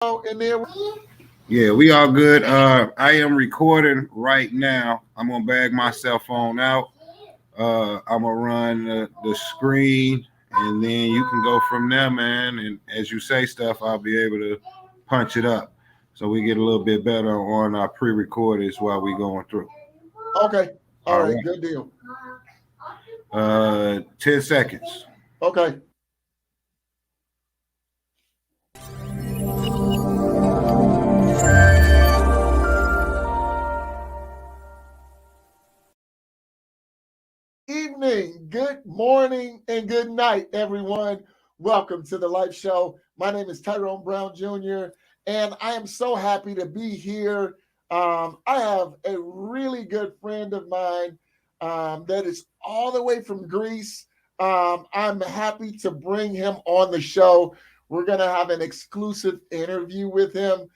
And then Yeah, we all good. I am recording right now. I'm gonna bag my cell phone out. I'm gonna run the screen, and then you can go from there, man. And as you say stuff, I'll be able to punch it up, so we get a little bit better on our pre-recorded while we going through. okay, all All right, right. good deal. 10 seconds. Okay. Evening, good morning, and good night, everyone. Welcome to the Life Show. My name is Tyrone Brown Jr., and I am so happy to be here. I have a really good friend of mine that is all the way from Greece. I'm happy to bring him on the show. We're going to have an exclusive interview with him.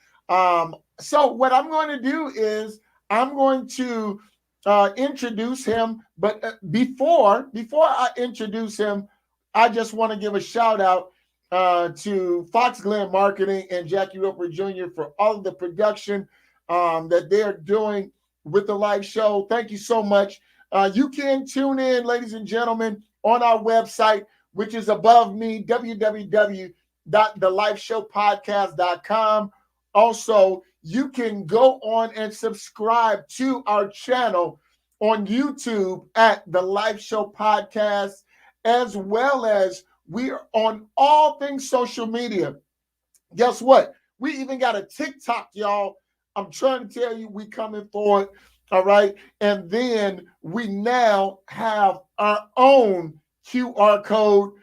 So, what I'm going to do is I'm going to introduce him. But before I introduce him, I just want to give a shout out to Fox Glen Marketing and Jackie Roper Jr. for all of the production that they're doing with the live show. Thank you so much. You can tune in, ladies and gentlemen, on our website, which is above me, www.thelifeshowpodcast.com. Also, you can go on and subscribe to our channel on YouTube at the Life Show Podcast, as well as we are on all things social media. Guess what? We even got a TikTok, y'all. I'm trying to tell you, we coming for it. All right. And then we now have our own QR code.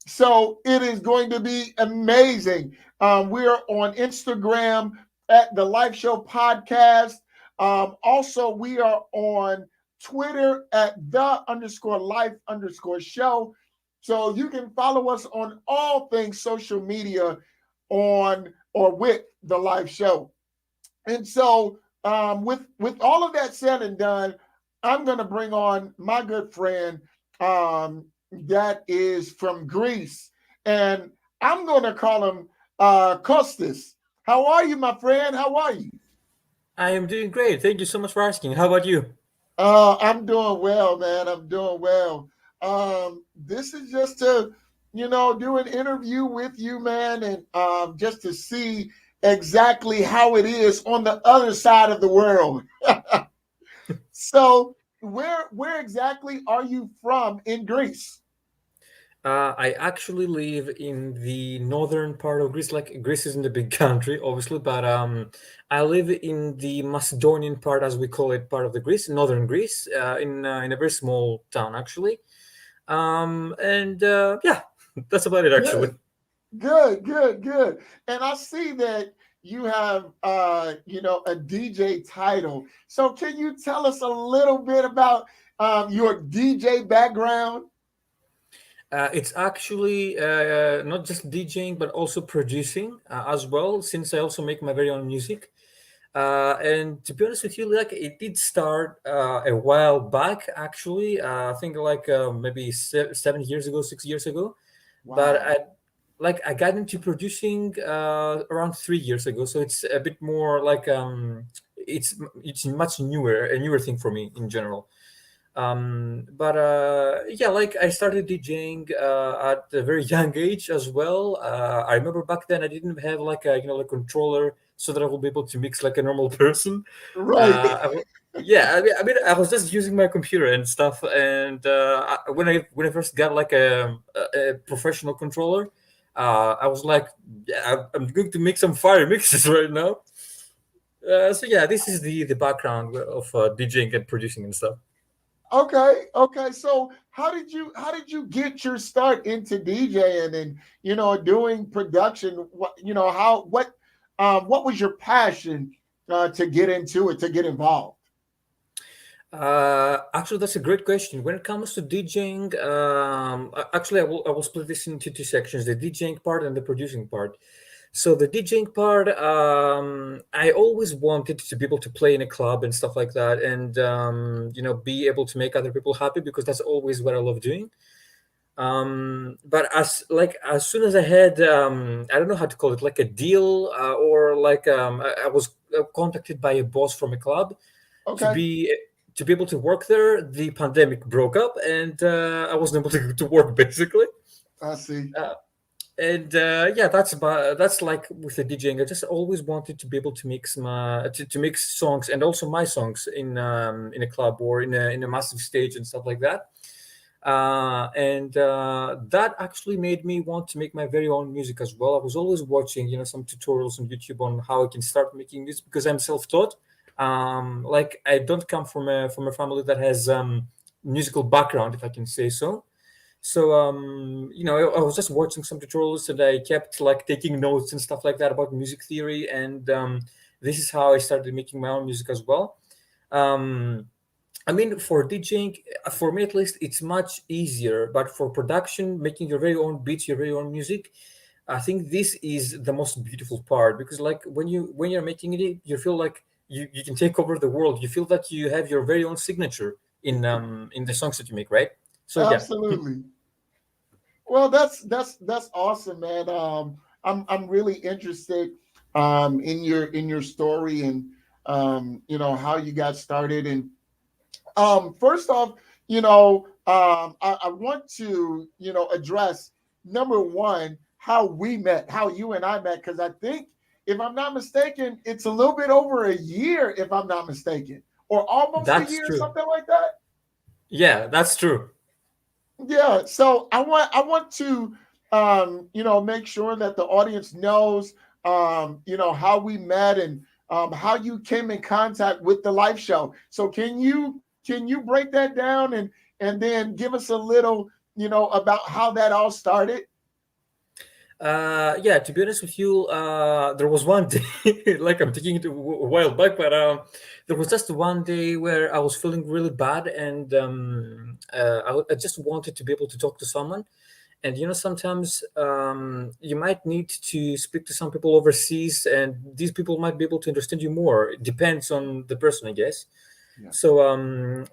So it is going to be amazing. We're on Instagram at the Life Show Podcast. Also, we are on Twitter at the_life_show. So you can follow us on all things social media on or with the live show. And so with all of that said and done, I'm going to bring on my good friend that is from Greece. And I'm going to call him Kostas. How are you, my friend? How are you? I am doing great. Thank you so much for asking. How about you? I'm doing well, man. I'm doing well. This is just to, do an interview with you, man, and just to see exactly how it is on the other side of the world. So, where exactly are you from in Greece? I actually live in the northern part of Greece. Like Greece isn't a big country, obviously, but I live in the Macedonian part, as we call it, part of the Greece, northern Greece, in a very small town, actually. And yeah, that's about it, actually. Good. And I see that you have a DJ title. So can you tell us a little bit about your DJ background? It's actually not just DJing, but also producing as well, since I also make my very own music. And to be honest with you, like it did start a while back, actually. I think like maybe 7 years ago, 6 years ago. But Wow. I got into producing around 3 years ago, so it's a bit more like it's much a newer thing for me in general. But yeah, like I started DJing at a very young age as well. I remember back then I didn't have like a like controller so that I would be able to mix like a normal person. Right. Yeah, I mean, I was just using my computer and stuff. And when I first got like a professional controller, I was like, yeah, I'm going to make some fire mixes right now. So yeah, this is the background of DJing and producing and stuff. Okay. So how did you get your start into DJing and doing production? What was your passion to get into it, to get involved? Actually, that's a great question. When it comes to DJing, actually, I will split this into two sections: the DJing part and the producing part. So the DJing part, I always wanted to be able to play in a club and stuff like that, and be able to make other people happy because that's always what I love doing. But as soon as I had I don't know how to call it, like a deal, or like I was contacted by a boss from a club to Okay, be to be able to work there. The pandemic broke up, and I wasn't able to work basically. I see. Uh, and Yeah, that's like with the DJing. I just always wanted to be able to mix to mix songs, and also my songs in a club or in a massive stage and stuff like that. And That actually made me want to make my very own music as well. I was always watching, some tutorials on YouTube on how I can start making music, because I'm self-taught. Like, I don't come from a family that has musical background, if I can say so. So I was just watching some tutorials, and I kept like taking notes and stuff like that about music theory, and this is how I started making my own music as well. Um, I mean, for DJing, for me at least, it's much easier. But for production, making your very own beats, your very own music, I think this is the most beautiful part, because like when you're making it, you feel like you can take over the world. You feel that you have your very own signature in the songs that you make, right? So yeah. Absolutely. Well, that's awesome, man. I'm really interested in your story, and how you got started. And first off, I want to address number one, how we met, how you and I met, because I think, if I'm not mistaken, it's a little bit over a year, if I'm not mistaken, or almost a That's year, true. something like that. Yeah, that's true. Yeah, so I want to make sure that the audience knows how we met, and how you came in contact with the live show. So can you break that down, and then give us a little about how that all started? Yeah, to be honest with you, there was one day, like I'm taking it a while back, but there was just one day where I was feeling really bad, and I just wanted to be able to talk to someone. And sometimes you might need to speak to some people overseas, and these people might be able to understand you more. It depends on the person, I guess. Yeah. So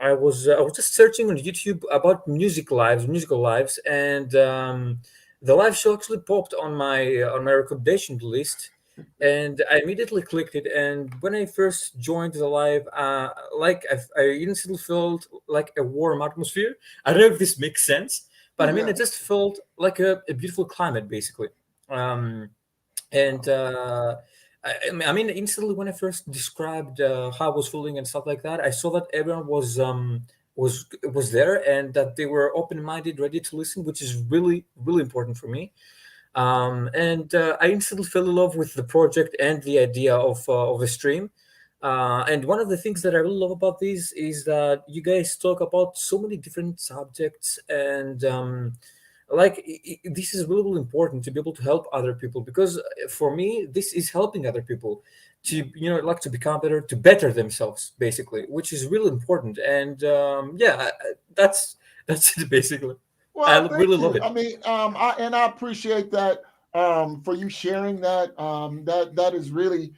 I was just searching on YouTube about musical lives, and the live show actually popped on my recommendation list, and I immediately clicked it. And when I first joined the live, I instantly felt like a warm atmosphere. I don't know if this makes sense, but I mean, Yeah. it just felt like a beautiful climate, basically. Um, and I mean, instantly when I first described how I was feeling and stuff like that, I saw that everyone was there, and that they were open minded, ready to listen, which is really really important for me. And I instantly fell in love with the project and the idea of the stream. And one of the things that I really love about this is that you guys talk about so many different subjects, and this is really, really important to be able to help other people, because for me this is helping other people to like to become better, to better themselves, basically, which is really important. And that's it basically. I Well, really thank love you. I it. mean, I appreciate that, for you sharing that. That is really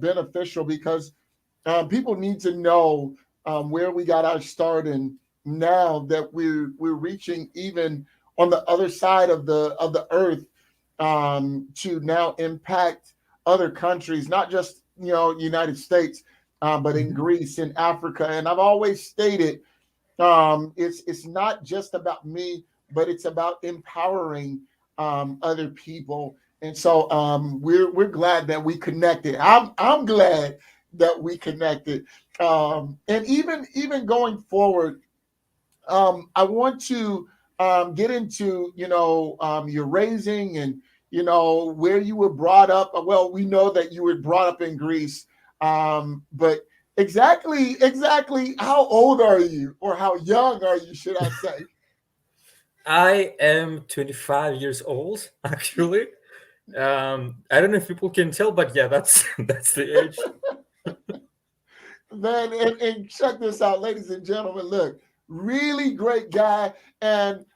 beneficial, because people need to know where we got our start, and now that we're reaching even on the other side of the earth, to now impact other countries, not just United States, but in Mhm. Greece, in Africa. And I've always stated, it's not just about me, but it's about empowering other people. And so we're glad that we connected. I'm glad that we connected. And even going forward, I want to get into your raising, and where you were brought up. Well, we know that you were brought up in Greece, but exactly how old are you, or how young are you, should I say? I am 25 years old, actually. I don't know if people can tell, but yeah, that's that's the age. Man, and check this out, ladies and gentlemen. Look, really great guy. And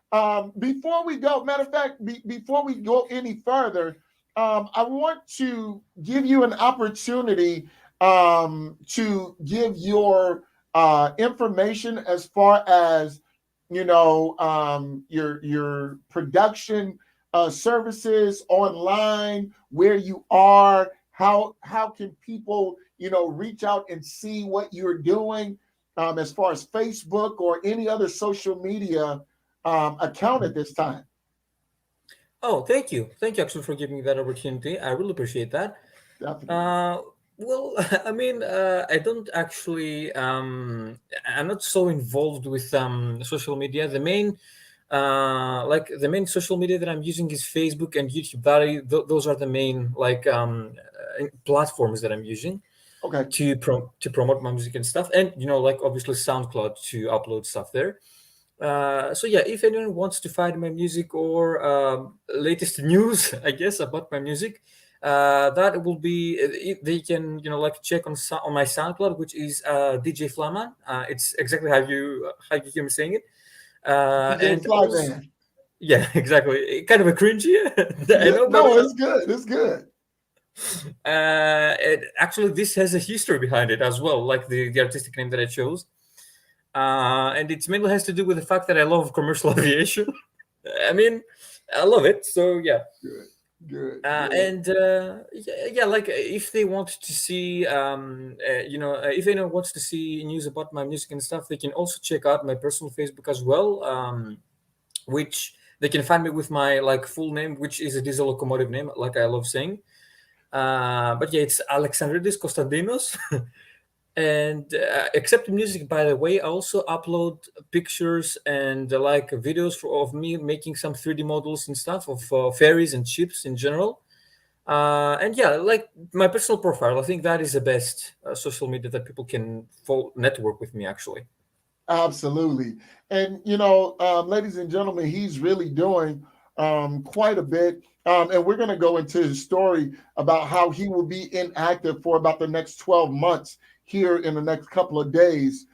before we go, matter of fact, before we go any further, I want to give you an opportunity to give your information, as far as your production services online, where you are, how can people reach out and see what you're doing, as far as Facebook or any other social media account at this time? Oh, thank you actually for giving me that opportunity. I really appreciate that. Definitely. Uh, well, I mean, I don't actually. I'm not so involved with social media. The main social media that I'm using is Facebook and YouTube. Those are the main platforms that I'm using Okay. to promote my music and stuff. And like obviously SoundCloud to upload stuff there. So yeah, if anyone wants to find my music or latest news, I guess about my music, that will be they can check on on my SoundCloud, which is DJ Flaman. It's exactly how you hear me saying it, DJ and also Flyman. yeah, exactly, kind of a cringy, I Yeah, know, but no, it's good. It's good. actually this has a history behind it as well, like the artistic name that I chose. And it mainly has to do with the fact that I love commercial aviation. I mean, I love it. So yeah, Good. Good. Good. and yeah, like if they want to see, if anyone wants to see news about my music and stuff, they can also check out my personal Facebook as well, which they can find me with my like full name, which is a diesel locomotive name, like I love saying. But yeah, it's Alexandridis Konstantinos. And except music, by the way, I also upload pictures and videos of me making some 3D models and stuff of fairies and ships in general. And yeah, like my personal profile, I think that is the best social media that people can network with me actually. Absolutely. And, ladies and gentlemen, he's really doing quite a bit. And we're going to go into his story about how he will be inactive for about the next 12 months here in the next couple of days,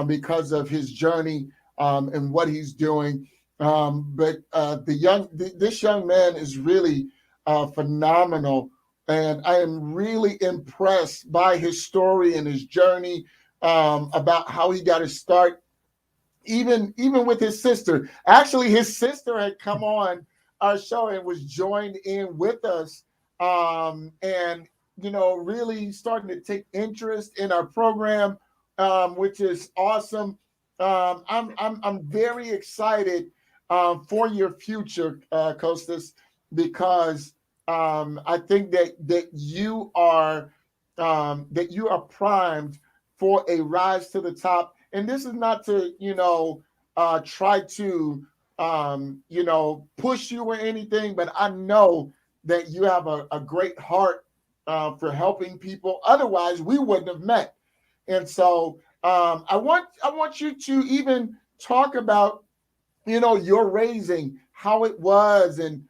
because of his journey, and what he's doing. But this young man is really phenomenal. And I am really impressed by his story and his journey, about how he got his start, even with his sister. Actually, his sister had come on our show and was joined in with us, and really starting to take interest in our program, which is awesome. I'm very excited for your future, Costas, because I think that you are primed for a rise to the top. And this is not to, try to, push you or anything, but I know that you have a great heart for helping people. Otherwise, we wouldn't have met. And so I want you to even talk about, your raising, how it was, and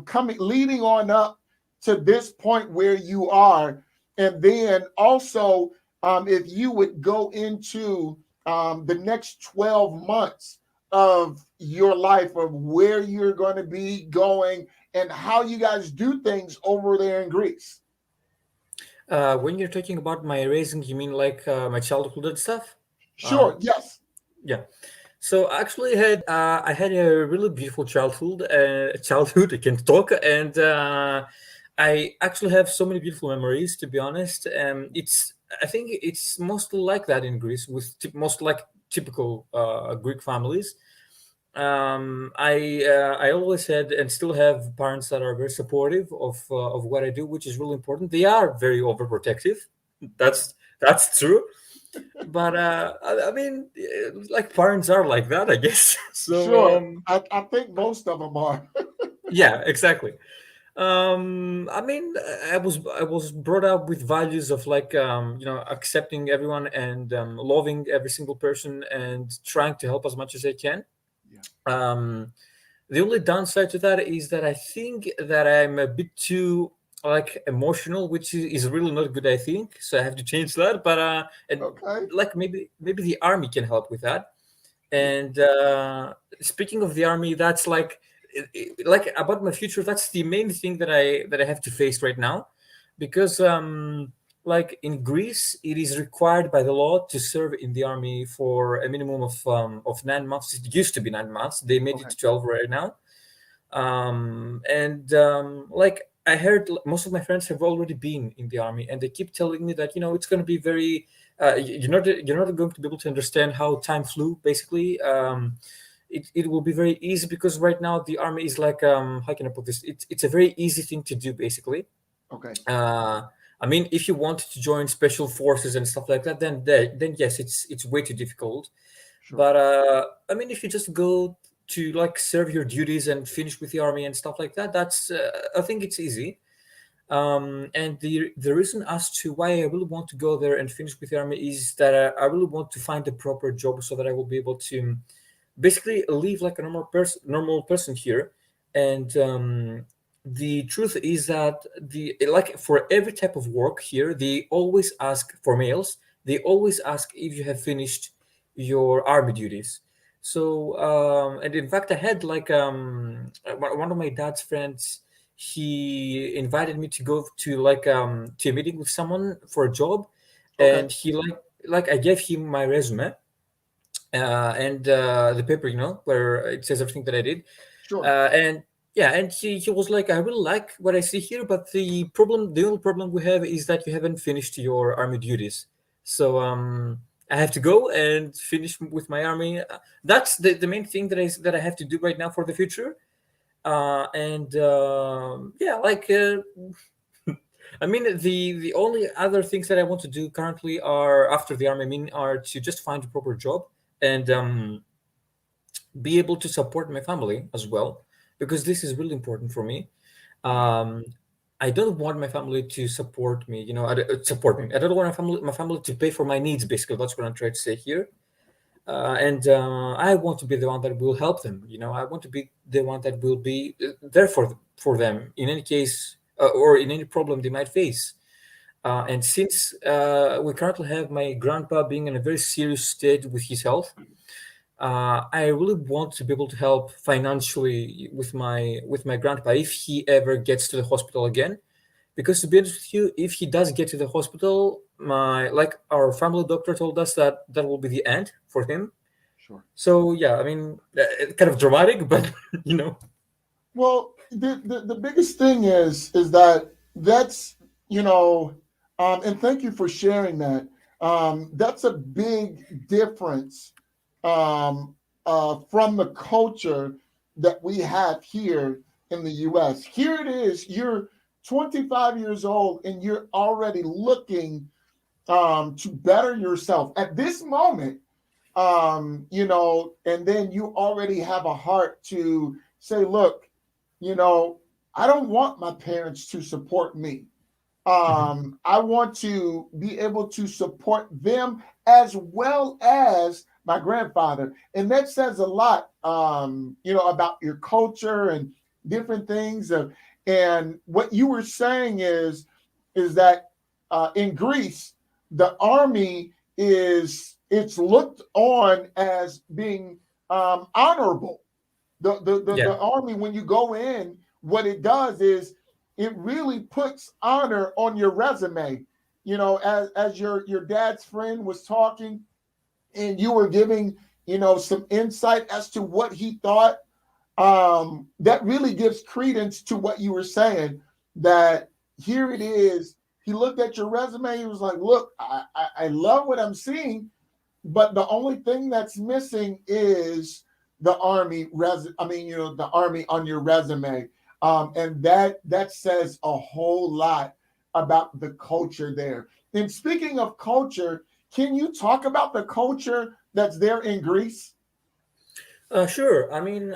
coming leading on up to this point where you are. And then also, if you would go into the next 12 months of your life, of where you're going to be going and how you guys do things over there in Greece. When you're talking about my raising, you mean like my childhood and stuff? Sure. Yes. Yeah. So actually, I had a really beautiful childhood. Childhood, I can talk, and I actually have so many beautiful memories. To be honest, I think it's mostly like that in Greece, with most like typical Greek families. I always had and still have parents that are very supportive of what I do, which is really important. They are very overprotective. That's true, but I mean, like parents are like that, I guess. So Sure. I think most of them are. yeah, exactly. I mean, I was brought up with values of like accepting everyone and loving every single person and trying to help as much as I can. Yeah. um the only downside to that is that I think that I'm a bit too like emotional, which is really not good, I think, so I have to change that. But and Okay. like maybe the army can help with that. Yeah. And speaking of the army, that's like about my future, that's the main thing that I have to face right now, because like in Greece, it is required by the law to serve in the army for a minimum of 9 months. It used to be 9 months. They made it Okay. to 12 right now. And like I heard, most of my friends have already been in the army, and they keep telling me that it's going to be very. You're not going to be able to understand how time flew. Basically, it will be very easy because right now the army is like how can I put this? It's a very easy thing to do. Basically, Okay. uh, I mean, if you want to join special forces and stuff like that, then yes, it's way too difficult. Sure. But I mean, if you just go to like serve your duties and finish with the army and stuff like that, that's I think it's easy. And the reason as to why I really want to go there and finish with the army is that I really want to find a proper job so that I will be able to basically live like a normal person here. And the truth is that the like for every type of work here, they always ask for males. They always ask if you have finished your army duties. So and in fact, I had like one of my dad's friends. He invited me to go to like to a meeting with someone for a job, Okay. and he like I gave him my resume and the paper, where it says everything that I did. Sure. And yeah, and he was like, I really like what I see here, but the only problem we have is that you haven't finished your army duties. So I have to go and finish with my army. That's the main thing that I have to do right now for the future. And yeah, like I mean, the only other things that I want to do currently are after the army. I mean, are to just find a proper job and be able to support my family as well, because this is really important for me. Um, I don't want my family to support me. Support me. I don't want my family to pay for my needs. Basically, that's what I'm trying to say here. And I want to be the one that will help them. I want to be the one that will be there for them in any case or in any problem they might face. And since we currently have my grandpa being in a very serious state with his health, I really want to be able to help financially with my grandpa if he ever gets to the hospital again. Because to be honest with you, if he does get to the hospital, our family doctor told us that that will be the end for him. Sure. So yeah, I mean, kind of dramatic, but you know, Well, the biggest thing is that that's you know, and thank you for sharing that. That's a big difference from the culture that we have here in the U.S. Here it is. You're 25 years old and you're already looking to better yourself at this moment. And then you already have a heart to say, look, you know, I don't want my parents to support me. Mhm. I want to be able to support them as well as my grandfather. And that says a lot, about your culture and different things. And what you were saying is that in Greece, the army it's looked on as being honorable. The Yeah, army, when you go in, what it does is it really puts honor on your resume. As your dad's friend was talking, and you were giving some insight as to what he thought, that really gives credence to what you were saying. That here it is. He looked at your resume. He was like, "Look, I love what I'm seeing, but the only thing that's missing is the army the army on your resume." And that says a whole lot about the culture there. And speaking of culture, can you talk about the culture that's there in Greece? sure. I mean,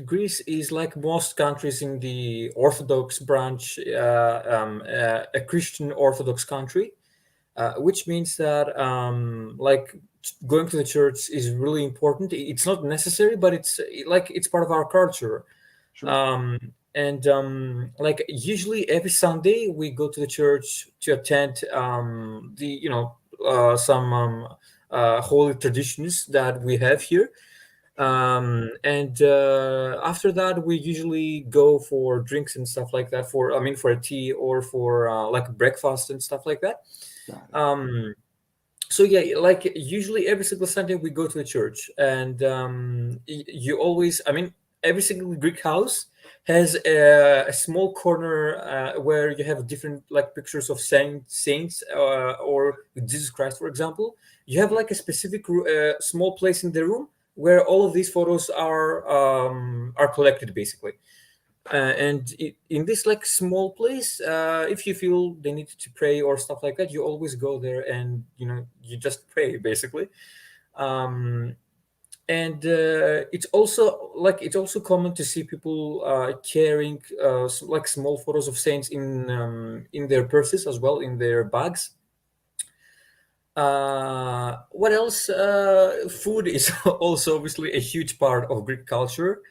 Greece is like most countries in the Orthodox branch, a Christian Orthodox country, which means that like going to the church is really important. It's not necessary, but it's part of our culture. Sure. um, and like usually every Sunday we go to the church to attend some holy traditions that we have here. And after that, we usually go for drinks and stuff like that. For I mean, for a tea or for like breakfast and stuff like that. Got it. Um, so yeah, like usually every single Sunday we go to the church, and you always, I mean, every single Greek house has a small corner where you have different like pictures of saints or Jesus Christ, for example. You have like a specific small place in the room where all of these photos are collected, basically. And in this like small place, if you feel they need to pray or stuff like that, you always go there and you just pray, basically. um, and it's also common to see people carrying like small photos of saints in their purses as well, in their bags. What else? Food is also obviously a huge part of Greek culture.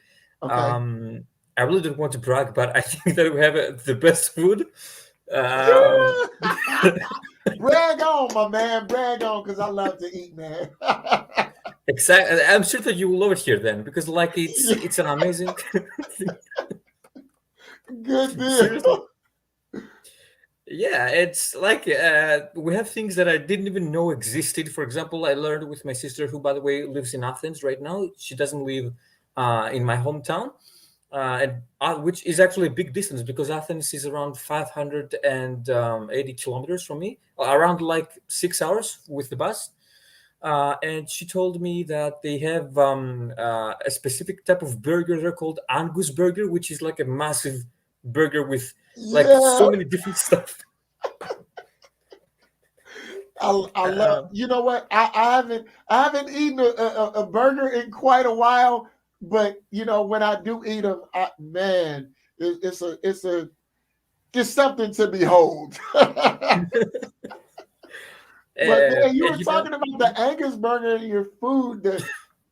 Okay. um, I really don't want to brag, but I think that we have the best food. um, Yeah. Brag on, my man. Brag on, because I love to eat, man. exactly, I'm sure that you will love it here then, because like it's an amazing Good seriously. deal. Yeah, it's like we have things that I didn't even know existed. For example, I learned with my sister, who, by the way, lives in Athens right now. She doesn't live in my hometown, which is actually a big distance because Athens is around 580 kilometers from me, around like 6 hours with the bus. And she told me that they have a specific type of burger there called Angus burger, which is like a massive burger with like Yeah. so many different stuff. I love. Uh, You know what? I haven't eaten a burger in quite a while, but when I do eat them, man, it's something to behold. But man, you and were talking about the Angus burger and your food,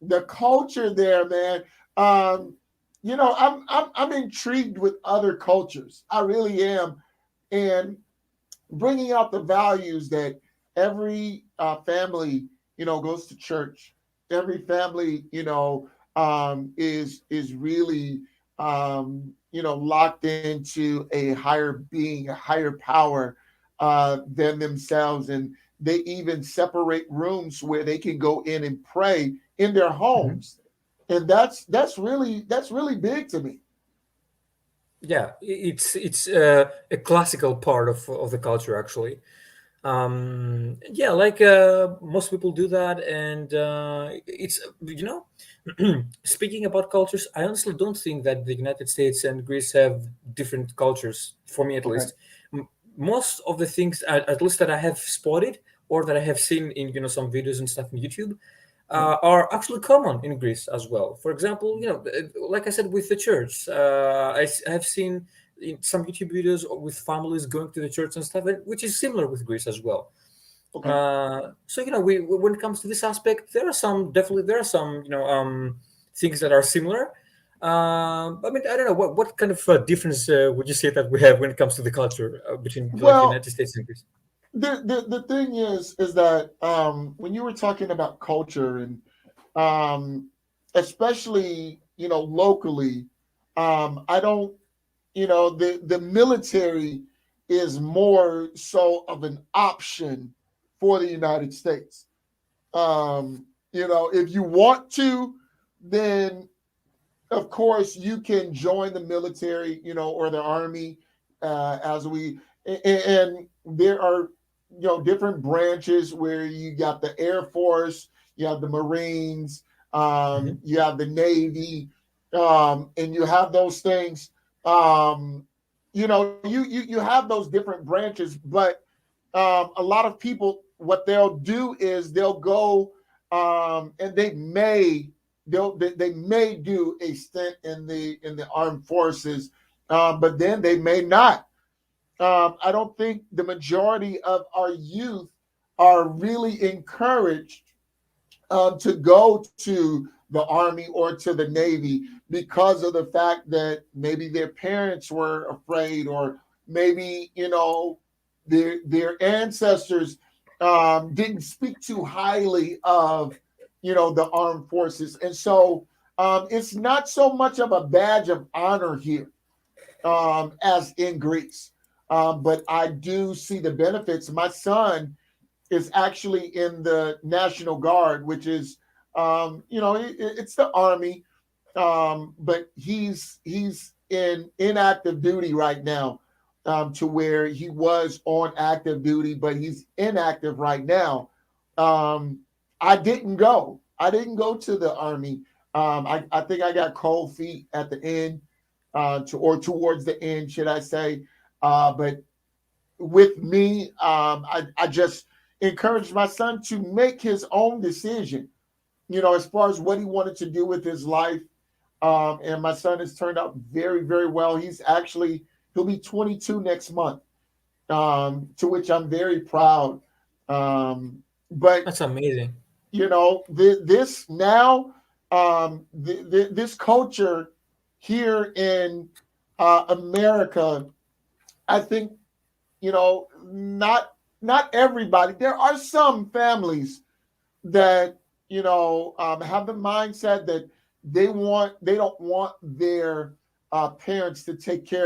the culture there, man. Um, I'm intrigued with other cultures. I really am, and bringing out the values that every family, goes to church. Every family, is really, locked into a higher being, a higher power than themselves, and they even separate rooms where they can go in and pray in their Mhm. homes, and that's really big to me. Yeah, it's a classical part of the culture, actually. Yeah, like most people do that, and it's speaking about cultures, I honestly don't think that the United States and Greece have different cultures, for me at Okay. least. Most of the things, at least that I have spotted or that I have seen in some videos and stuff on YouTube, Yeah. are actually common in Greece as well. For example, like I said, with the church, I have seen in some YouTube videos with families going to the church and stuff, which is similar with Greece as well. Okay. So we when it comes to this aspect, there are some things that are similar. I mean, I don't know what kind of difference would you say that we have when it comes to the culture between like the Well, United States and Greece? the thing is that when you were talking about culture and um, especially locally, I don't the military is more so of an option for the United States. If you want to, then of course you can join the military, or the army, as we and there are different branches where you got the Air Force, you have the Marines, Hmm. you have the Navy, and you have those things. You have those different branches, but a lot of people, what they'll do is they'll go, and they may do a stint in the armed forces, but then they may not. I don't think the majority of our youth are really encouraged to go to the army or to the navy because of the fact that maybe their parents were afraid, or maybe their ancestors didn't speak too highly of the armed forces. And so it's not so much of a badge of honor here as in Greece. But I do see the benefits. My son is actually in the National Guard, which is, it's the Army, but he's in inactive duty right now, to where he was on active duty, but he's inactive right now. Um, I didn't go. I didn't go to the Army. I think I got cold feet at the end, or towards the end, should I say? But with me, I just encouraged my son to make his own decision, as far as what he wanted to do with his life. And my son has turned out very, very well. He'll be 22 next month, to which I'm very proud. But That's amazing. this now, this culture here in America, I think, not everybody. There are some families that have the mindset that they don't want their parents to take care